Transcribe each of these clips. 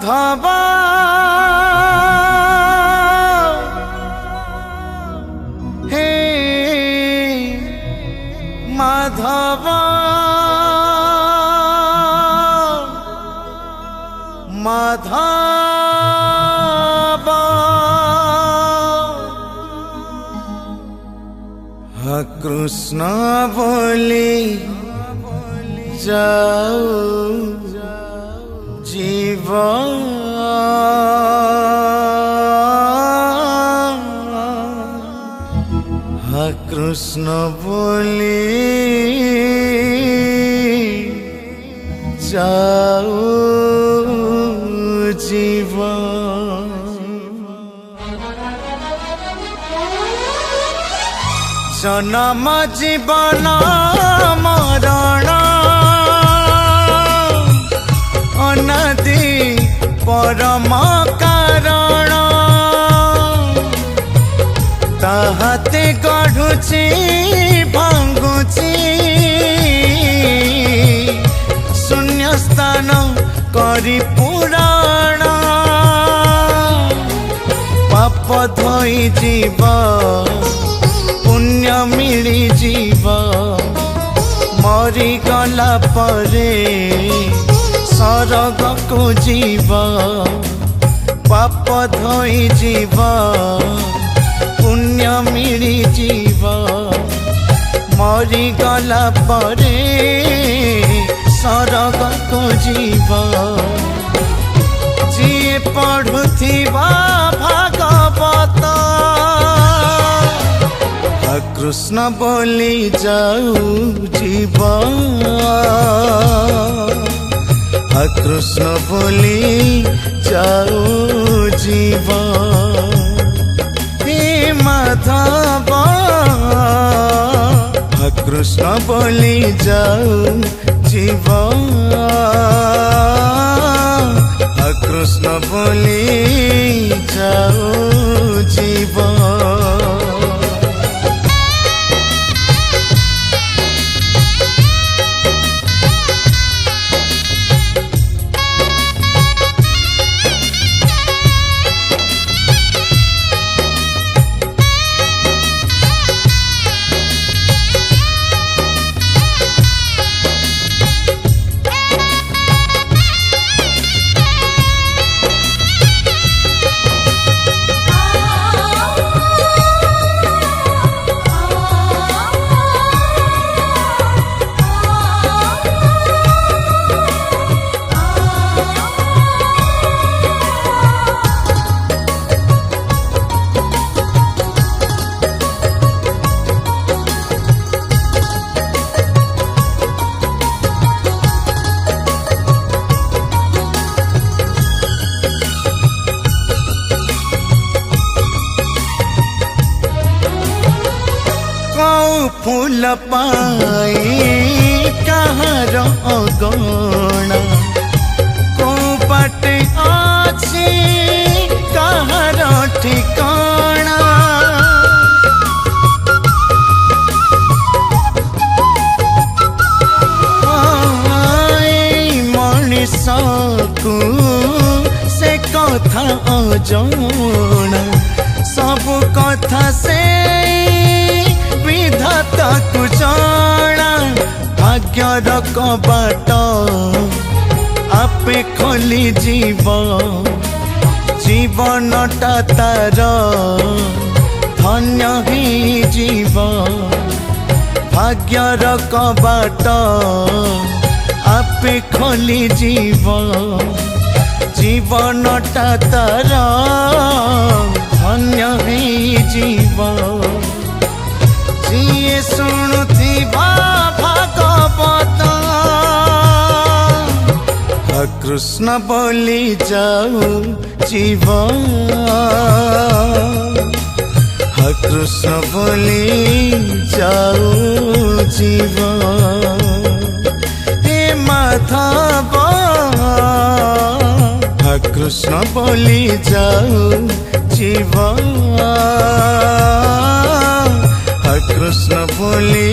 माधव हे माधव माधव कृष्ण बोली जाओ जीव कृष्ण बोली जाओ जीव जन्म जीवन मरण अनादि परम कारण ताहाते गढ़ुची भांगुची शून्य स्थान करी पुराण पाप धोई जीव पुण्य मिली जीव मरी गला परे सरग को जीव पाप धोई जीव पुण्य मिली जीव मरी गला परे सरग को जीव जी पढ़ुथिबा भागवत कृष्ण बोली जाऊ जीव कृष्ण बोली जाऊ जीव हे माधव कृष्ण बोली जाऊ जीव कृष्ण बोली जाऊ जीव फूल पाई कहार अगणा को बाटे अछि कहार ठिकाना मनीष को से कथा अजणा सब कथा से विधाता को जाना भाग्यर कबाट आपे खोली जीव जीवनटा तार धन्य ही जीव भाग्यर कबाट आपे खोली जीव जीवनटा तार धन्य ही जीव जिए शुणुथिबा भागवत कृष्ण बोली जाऊ जीव कृष्ण बोली जाऊ जीव हे माधव कृष्ण बोली जाऊ जीव कृष्ण बोली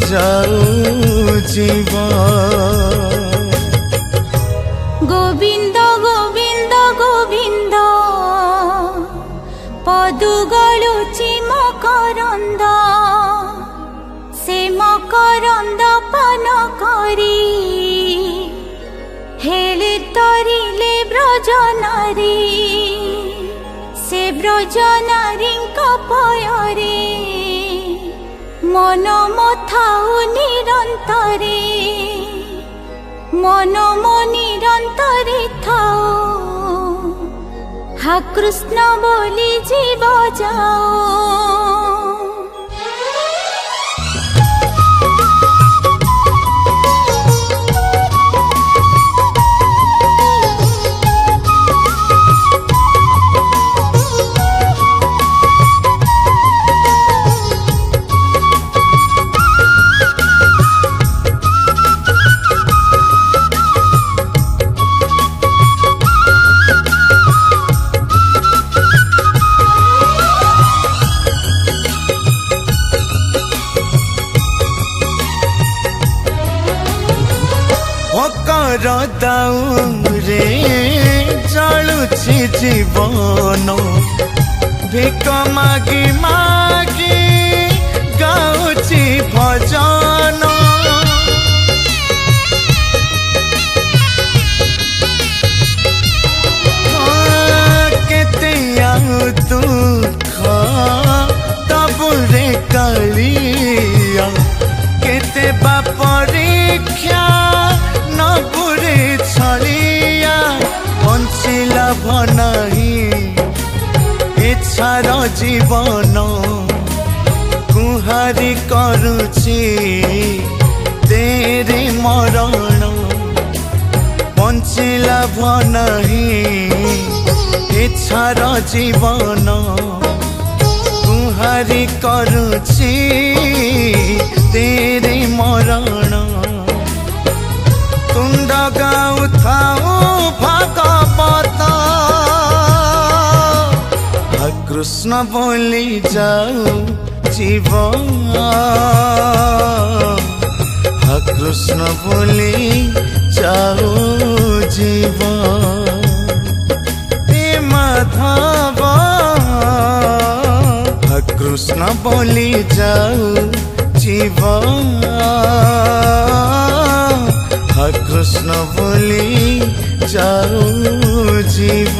जाऊ जीव गोविंद गोविंद मधु गलुची मकरंद से मकरंद पान करी हेले तरिले ब्रज नारी से ब्रज नारी पयरे मन मथाउ निरंतरे मन मो निरंतरे थाओ हा कृष्ण बोली जीव जाओ। दाउरे जलुछि जीवन भिक मागी मागी गाउछि भजन केते आउ दुख तबुरे कालिया केते बा परीक्षा नपुरे छलिया बंचिला भनाही इच्छार जीवन कुहारी करुछि तेरे मरण बंचिला भनाही इच्छार जीवन कुहारी करुछि तेरे मरण तुंड गाऊ थाऊ भागवत हा कृष्ण बोली जाऊ जीव हा कृष्ण बोली जाऊ जीव हे माधव हा कृष्ण बोली जाऊ जीव हा कृष्ण बोली जाऊ जीव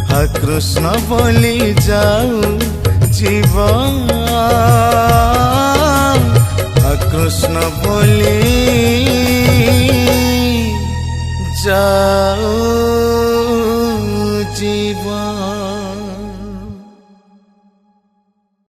हा कृष्ण बोली जाऊ जीव हा कृष्ण बोली जाऊ जीव।